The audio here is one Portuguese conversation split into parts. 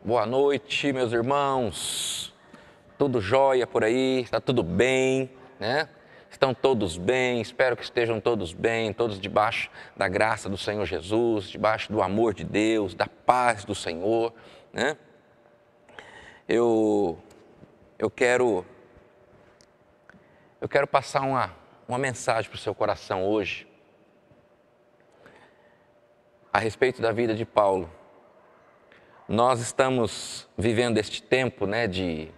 Boa noite, meus irmãos. Tudo jóia por aí? Está tudo bem, né? Estão todos bem? Espero que estejam todos bem, todos debaixo da graça do Senhor Jesus, debaixo do amor de Deus, da paz do Senhor, né? Eu quero passar uma mensagem para o seu coração hoje a respeito da vida de Paulo. Nós estamos vivendo este tempo, né, de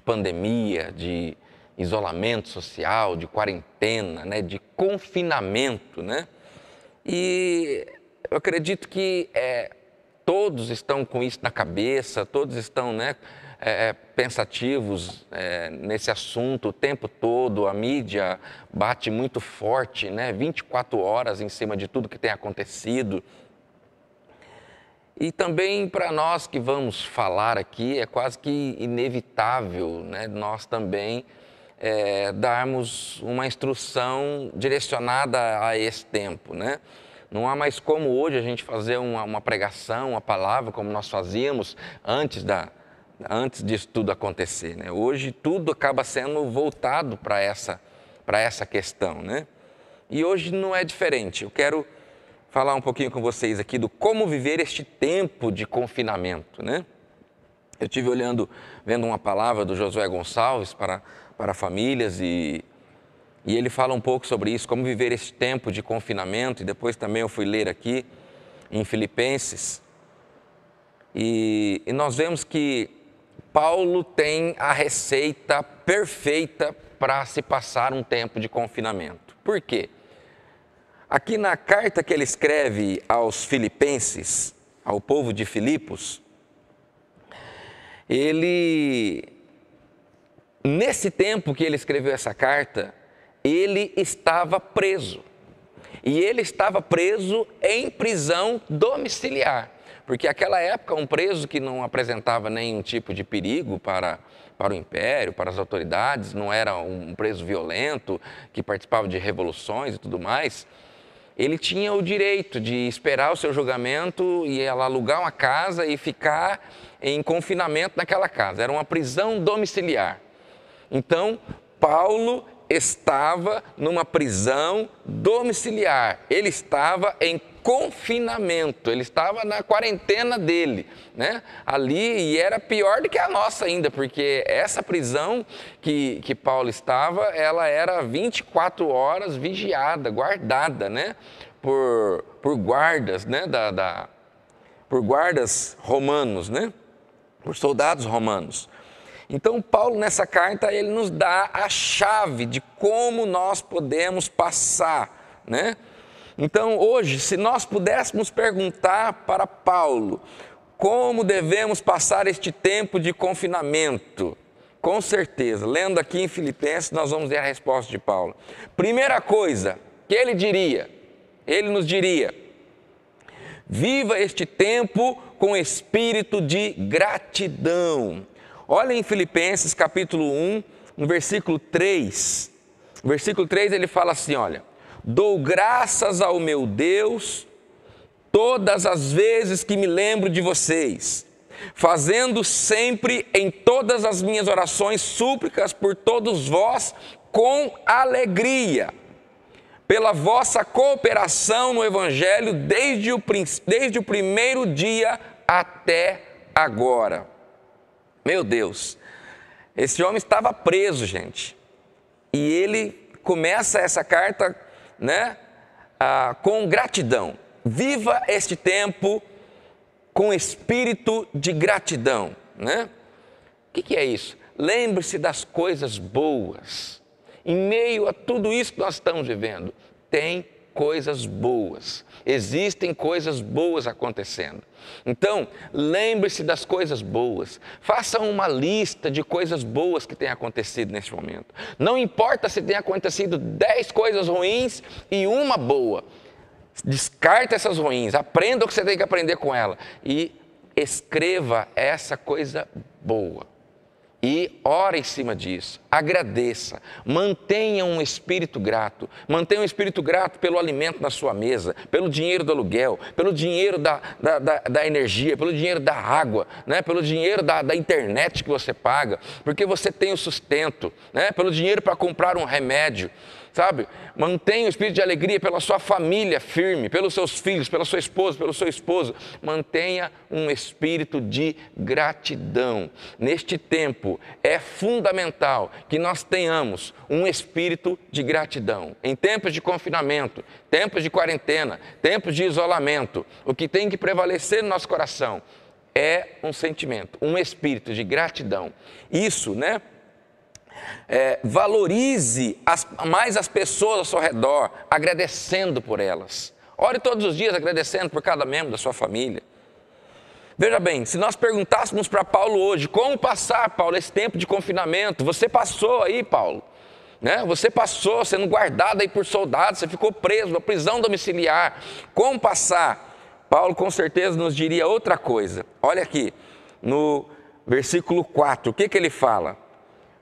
pandemia, de isolamento social, de quarentena, né, de confinamento, né? E eu acredito que todos estão com isso na cabeça, todos estão, né, pensativos nesse assunto o tempo todo. A mídia bate muito forte, né, 24 horas em cima de tudo que tem acontecido. E também para nós que vamos falar aqui, é quase que inevitável, né, nós também darmos uma instrução direcionada a esse tempo, né? Não há mais como hoje a gente fazer uma pregação, uma palavra, como nós fazíamos antes disso tudo acontecer, né? Hoje tudo acaba sendo voltado para essa questão, né? E hoje não é diferente. Eu quero falar um pouquinho com vocês aqui do como viver este tempo de confinamento, né? Eu estive vendo uma palavra do Josué Gonçalves para famílias e ele fala um pouco sobre isso, como viver este tempo de confinamento, e depois também eu fui ler aqui em Filipenses e nós vemos que Paulo tem a receita perfeita para se passar um tempo de confinamento. Por quê? Aqui na carta que ele escreve aos Filipenses, ao povo de Filipos, nesse tempo que ele escreveu essa carta, ele estava preso. E ele estava preso em prisão domiciliar. Porque naquela época, um preso que não apresentava nenhum tipo de perigo para o império, para as autoridades, não era um preso violento, que participava de revoluções e tudo mais, ele tinha o direito de esperar o seu julgamento e alugar uma casa e ficar em confinamento naquela casa. Era uma prisão domiciliar. Então, Paulo estava numa prisão domiciliar. Ele estava em confinamento, ele estava na quarentena dele, né? Ali, e era pior do que a nossa ainda, porque essa prisão que Paulo estava, ela era 24 horas vigiada, guardada, né? Por guardas, né? Por guardas romanos, né? Por soldados romanos. Então, Paulo, nessa carta, ele nos dá a chave de como nós podemos passar, né? Então, hoje, se nós pudéssemos perguntar para Paulo como devemos passar este tempo de confinamento, com certeza, lendo aqui em Filipenses, nós vamos ver a resposta de Paulo. Primeira coisa que ele nos diria: viva este tempo com espírito de gratidão. Olha em Filipenses capítulo 1, no versículo 3. No versículo 3 ele fala assim, olha: dou graças ao meu Deus todas as vezes que me lembro de vocês, fazendo sempre em todas as minhas orações súplicas por todos vós com alegria, pela vossa cooperação no Evangelho desde o primeiro dia até agora. Meu Deus, esse homem estava preso, gente, e ele começa essa carta, né, com gratidão. Viva este tempo com espírito de gratidão, né? O que é isso? Lembre-se das coisas boas. Em meio a tudo isso que nós estamos vivendo, tem coisas boas, existem coisas boas acontecendo. Então, lembre-se das coisas boas, faça uma lista de coisas boas que têm acontecido neste momento. Não importa se tem acontecido 10 coisas ruins e uma boa, descarta essas ruins, aprenda o que você tem que aprender com ela e escreva essa coisa boa. E ora em cima disso, agradeça, mantenha um espírito grato, mantenha um espírito grato pelo alimento na sua mesa, pelo dinheiro do aluguel, pelo dinheiro da energia, pelo dinheiro da água, né? Pelo dinheiro da internet que você paga, porque você tem o sustento, né? Pelo dinheiro para comprar um remédio, sabe? Mantenha o espírito de alegria pela sua família firme, pelos seus filhos, pela sua esposa, pelo seu esposo. Mantenha um espírito de gratidão. Neste tempo é fundamental que nós tenhamos um espírito de gratidão. Em tempos de confinamento, tempos de quarentena, tempos de isolamento, o que tem que prevalecer no nosso coração é um sentimento, um espírito de gratidão. Isso, né? Valorize mais as pessoas ao seu redor, agradecendo por elas. Ore todos os dias agradecendo por cada membro da sua família. Veja bem, se nós perguntássemos para Paulo hoje, como passar, Paulo, esse tempo de confinamento? Você passou aí, Paulo, né? Você passou sendo guardado aí por soldados, você ficou preso na prisão domiciliar. Como passar? Paulo com certeza nos diria outra coisa. Olha aqui, no versículo 4, o que ele fala?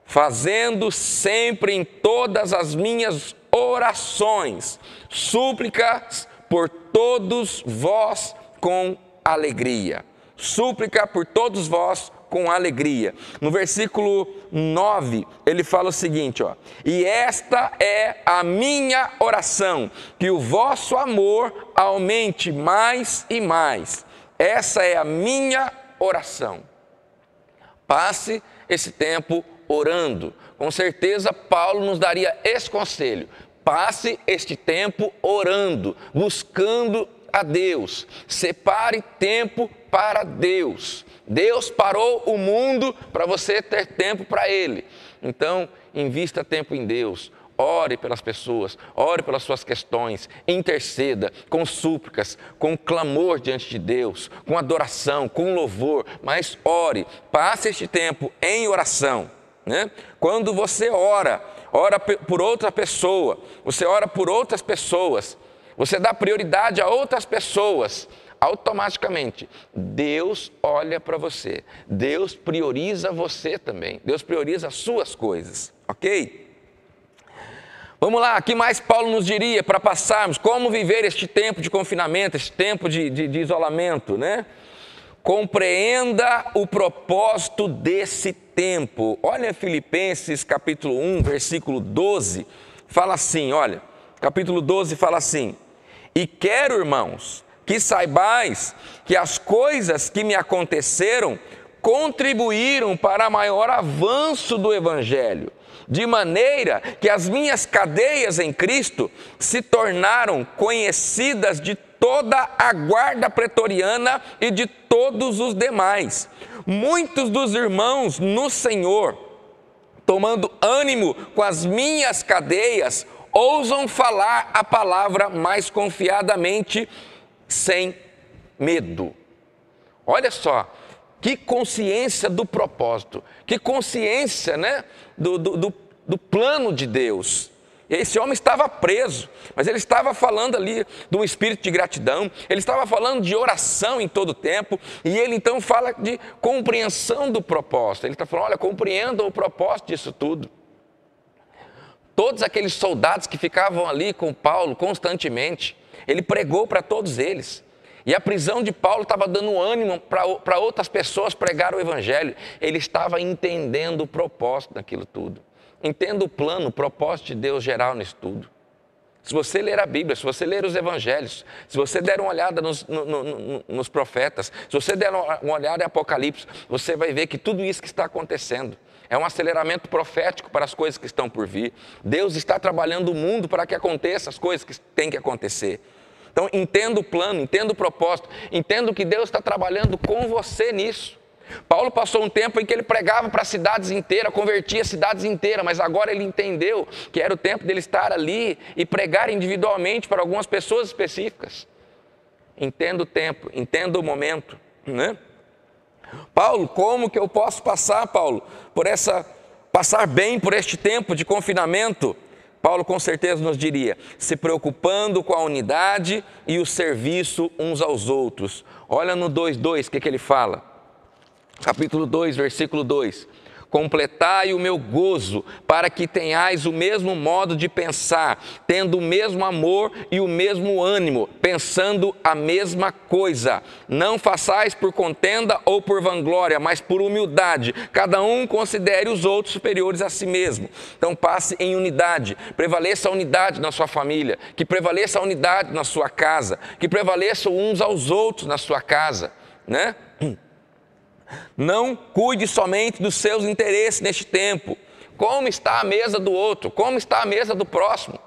Fazendo sempre em todas as minhas orações, súplicas por todos vós com alegria. Súplica por todos vós com alegria. No versículo 9, ele fala o seguinte, ó: e esta é a minha oração, que o vosso amor aumente mais e mais. Essa é a minha oração. Passe esse tempo orando. Com certeza Paulo nos daria esse conselho: passe este tempo orando, buscando a Deus. Separe tempo para Deus. Deus parou o mundo para você ter tempo para Ele. Então, invista tempo em Deus. Ore pelas pessoas, ore pelas suas questões, interceda com súplicas, com clamor diante de Deus, com adoração, com louvor, mas ore, passe este tempo em oração. Né? Quando você ora por outra pessoa, você ora por outras pessoas, você dá prioridade a outras pessoas, automaticamente Deus olha para você, Deus prioriza você também, Deus prioriza as suas coisas, ok? Vamos lá, o que mais Paulo nos diria para passarmos? Como viver este tempo de confinamento, este tempo de isolamento, né? Compreenda o propósito desse tempo. Olha Filipenses capítulo 1, versículo 12, fala assim, olha, capítulo 12 fala assim: e quero, irmãos, que saibais que as coisas que me aconteceram contribuíram para maior avanço do Evangelho, de maneira que as minhas cadeias em Cristo se tornaram conhecidas de toda a guarda pretoriana e de todos os demais. Muitos dos irmãos no Senhor, tomando ânimo com as minhas cadeias, ousam falar a palavra mais confiadamente, sem medo. Olha só, que consciência do propósito, que consciência, né, do plano de Deus. Esse homem estava preso, mas ele estava falando ali de um espírito de gratidão, ele estava falando de oração em todo o tempo, e ele então fala de compreensão do propósito. Ele está falando, olha, compreendam o propósito disso tudo. Todos aqueles soldados que ficavam ali com Paulo constantemente, ele pregou para todos eles. E a prisão de Paulo estava dando ânimo para outras pessoas pregar o Evangelho. Ele estava entendendo o propósito daquilo tudo. Entenda o plano, o propósito de Deus geral nisso tudo. Se você ler a Bíblia, se você ler os Evangelhos, se você der uma olhada nos profetas, se você der uma olhada em Apocalipse, você vai ver que tudo isso que está acontecendo é um aceleramento profético para as coisas que estão por vir. Deus está trabalhando o mundo para que aconteçam as coisas que têm que acontecer. Então, entenda o plano, entenda o propósito, entenda que Deus está trabalhando com você nisso. Paulo passou um tempo em que ele pregava para cidades inteiras, convertia cidades inteiras, mas agora ele entendeu que era o tempo dele estar ali e pregar individualmente para algumas pessoas específicas. Entenda o tempo, entenda o momento, né? Paulo, como que eu posso passar, Paulo, passar bem por este tempo de confinamento? Paulo com certeza nos diria, se preocupando com a unidade e o serviço uns aos outros. Olha no 2:2, o que ele fala? Capítulo 2, versículo 2. Completai o meu gozo, para que tenhais o mesmo modo de pensar, tendo o mesmo amor e o mesmo ânimo, pensando a mesma coisa. Não façais por contenda ou por vanglória, mas por humildade. Cada um considere os outros superiores a si mesmo. Então passe em unidade, prevaleça a unidade na sua família, que prevaleça a unidade na sua casa, que prevaleçam uns aos outros na sua casa, né? Não cuide somente dos seus interesses neste tempo. Como está a mesa do outro? Como está a mesa do próximo?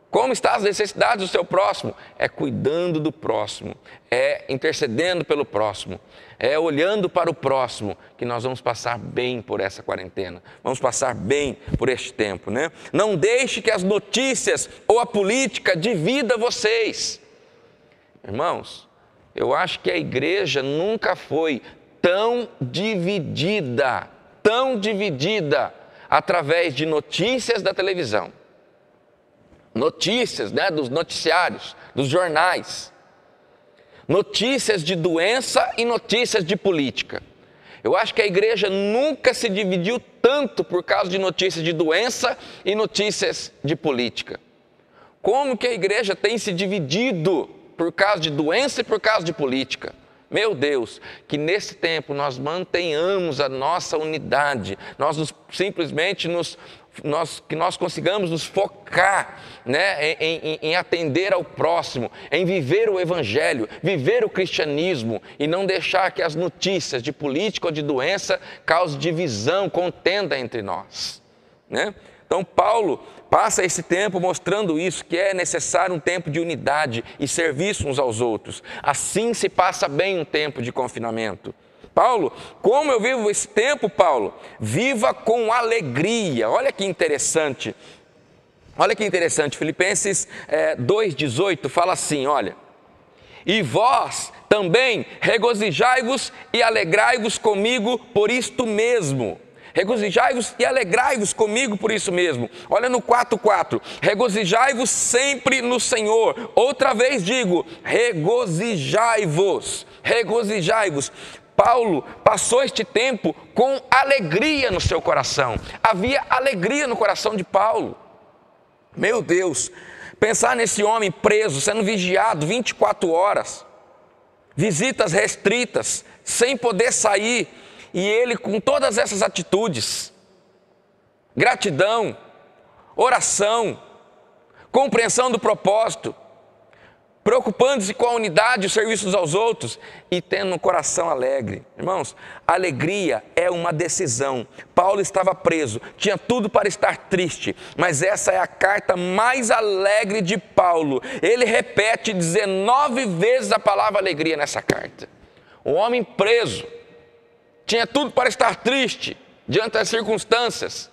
Como estão as necessidades do seu próximo? É cuidando do próximo, é intercedendo pelo próximo, é olhando para o próximo, que nós vamos passar bem por essa quarentena, vamos passar bem por este tempo, né? Não deixe que as notícias ou a política divida vocês. Irmãos, eu acho que a igreja nunca foi tão dividida através de notícias da televisão, notícias, né, dos noticiários, dos jornais, notícias de doença e notícias de política. Eu acho que a igreja nunca se dividiu tanto por causa de notícias de doença e notícias de política. Como que a igreja tem se dividido por causa de doença e por causa de política? Meu Deus, que nesse tempo nós mantenhamos a nossa unidade, que nós consigamos nos focar, né, em atender ao próximo, em viver o evangelho, viver o cristianismo e não deixar que as notícias de política ou de doença causem divisão, contenda entre nós, né? Então Paulo passa esse tempo mostrando isso, que é necessário um tempo de unidade e serviço uns aos outros. Assim se passa bem um tempo de confinamento. Paulo, como eu vivo esse tempo, Paulo? Viva com alegria. Olha que interessante. Olha que interessante. Filipenses 2,18 fala assim, olha. E vós também regozijai-vos e alegrai-vos comigo por isto mesmo. Regozijai-vos e alegrai-vos comigo por isso mesmo. Olha no 4,4. Regozijai-vos sempre no Senhor. Outra vez digo, regozijai-vos. Regozijai-vos. Paulo passou este tempo com alegria no seu coração. Havia alegria no coração de Paulo. Meu Deus, pensar nesse homem preso, sendo vigiado 24 horas, visitas restritas, sem poder sair, e ele com todas essas atitudes, gratidão, oração, compreensão do propósito, preocupando-se com a unidade e os serviços aos outros e tendo um coração alegre. Irmãos, alegria é uma decisão. Paulo estava preso, tinha tudo para estar triste, mas essa é a carta mais alegre de Paulo. Ele repete 19 vezes a palavra alegria nessa carta. Um homem preso, tinha tudo para estar triste diante das circunstâncias,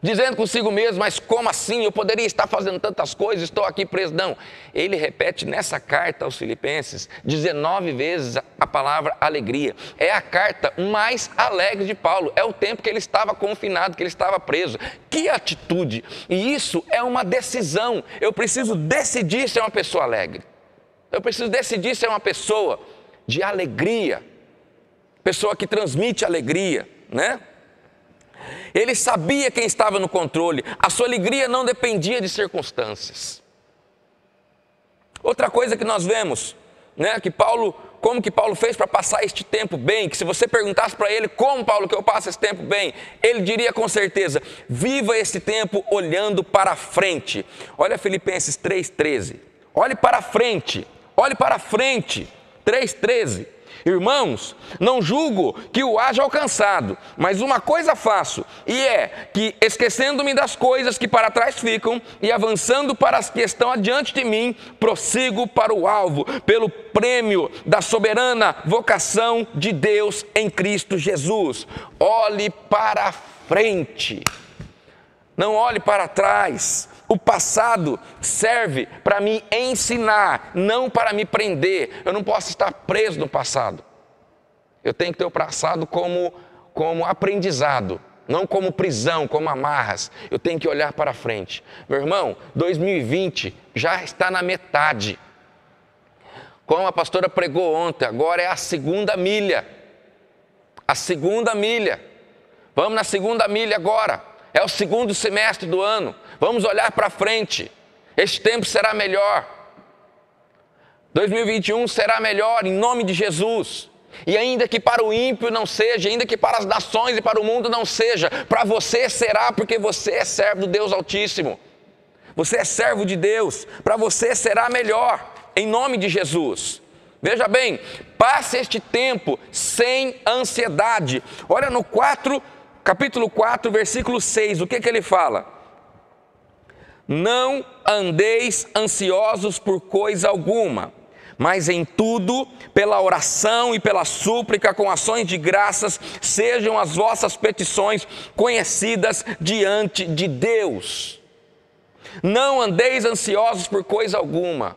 dizendo consigo mesmo, mas como assim? Eu poderia estar fazendo tantas coisas, estou aqui preso. Não, ele repete nessa carta aos Filipenses 19 vezes a palavra alegria. É a carta mais alegre de Paulo, é o tempo que ele estava confinado, que ele estava preso. Que atitude! E isso é uma decisão. Eu preciso decidir ser uma pessoa alegre. Eu preciso decidir ser uma pessoa de alegria, pessoa que transmite alegria, né? Ele sabia quem estava no controle, a sua alegria não dependia de circunstâncias. Outra coisa que nós vemos, né, como que Paulo fez para passar este tempo bem, que se você perguntasse para ele, como Paulo que eu passo esse tempo bem, ele diria com certeza, viva esse tempo olhando para frente. Olha Filipenses 3,13, olhe para frente, 3,13. Irmãos, não julgo que o haja alcançado, mas uma coisa faço, e é que, esquecendo-me das coisas que para trás ficam e avançando para as que estão adiante de mim, prossigo para o alvo, pelo prêmio da soberana vocação de Deus em Cristo Jesus. Olhe para frente, não olhe para trás. O passado serve para me ensinar, não para me prender. Eu não posso estar preso no passado. Eu tenho que ter o passado como aprendizado, não como prisão, como amarras. Eu tenho que olhar para frente. Meu irmão, 2020 já está na metade. Como a pastora pregou ontem, agora é a segunda milha. a segunda milha. Vamos na segunda milha agora. É o segundo semestre do ano. Vamos olhar para frente. Este tempo será melhor. 2021 será melhor em nome de Jesus. E ainda que para o ímpio não seja, ainda que para as nações e para o mundo não seja, para você será, porque você é servo do Deus Altíssimo. Você é servo de Deus, para você será melhor, em nome de Jesus. Veja bem, passe este tempo sem ansiedade. Olha no capítulo 4, versículo 6, o que ele fala? Não andeis ansiosos por coisa alguma, mas em tudo, pela oração e pela súplica, com ações de graças, sejam as vossas petições conhecidas diante de Deus. Não andeis ansiosos por coisa alguma.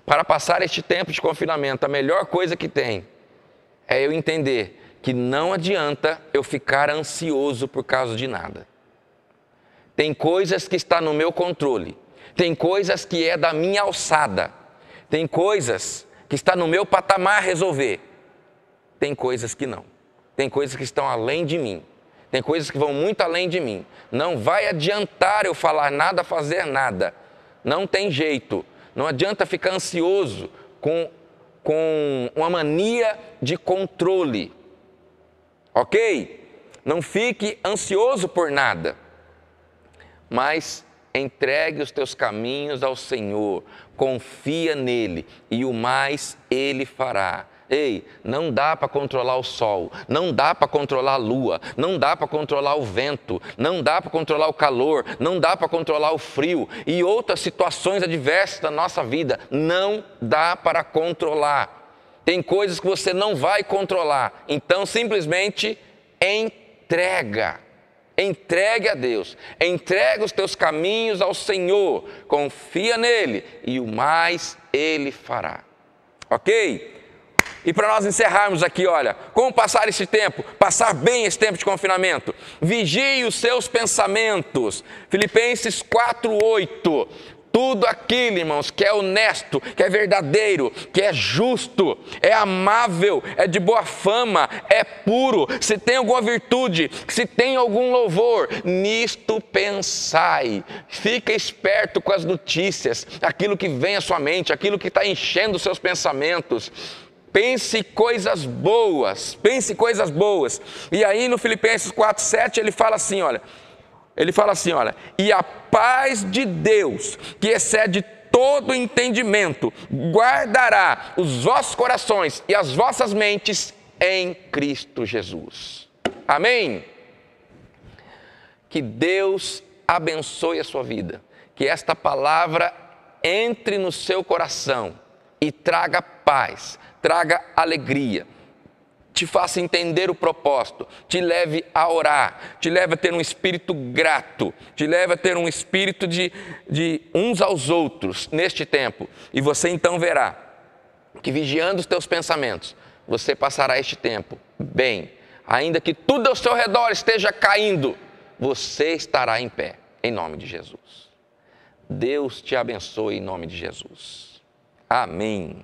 Para passar este tempo de confinamento, a melhor coisa que tem é eu entender que não adianta eu ficar ansioso por causa de nada. Tem coisas que estão no meu controle, tem coisas que é da minha alçada, tem coisas que está no meu patamar resolver, tem coisas que não, tem coisas que estão além de mim, tem coisas que vão muito além de mim. Não vai adiantar eu falar nada, fazer nada, não tem jeito, não adianta ficar ansioso com uma mania de controle, ok? Não fique ansioso por nada, mas entregue os teus caminhos ao Senhor, confia nele e o mais ele fará. Ei, não dá para controlar o sol, não dá para controlar a lua, não dá para controlar o vento, não dá para controlar o calor, não dá para controlar o frio e outras situações adversas da nossa vida, não dá para controlar. Tem coisas que você não vai controlar, então simplesmente entregue a Deus, entrega os teus caminhos ao Senhor, confia nele e o mais ele fará, ok? E para nós encerrarmos aqui, olha, como passar esse tempo, passar bem esse tempo de confinamento? Vigie os seus pensamentos, Filipenses 4:8, tudo aquilo, irmãos, que é honesto, que é verdadeiro, que é justo, é amável, é de boa fama, é puro, se tem alguma virtude, se tem algum louvor, nisto pensai. Fica esperto com as notícias, aquilo que vem à sua mente, aquilo que está enchendo os seus pensamentos. Pense coisas boas, pense coisas boas. E aí no Filipenses 4:7 ele fala assim, olha, e a paz de Deus, que excede todo entendimento, guardará os vossos corações e as vossas mentes em Cristo Jesus. Amém? Que Deus abençoe a sua vida, que esta palavra entre no seu coração e traga paz, traga alegria, te faça entender o propósito, te leve a orar, te leve a ter um espírito grato, te leve a ter um espírito de uns aos outros neste tempo. E você então verá que vigiando os teus pensamentos, você passará este tempo bem. Ainda que tudo ao seu redor esteja caindo, você estará em pé, em nome de Jesus. Deus te abençoe em nome de Jesus. Amém.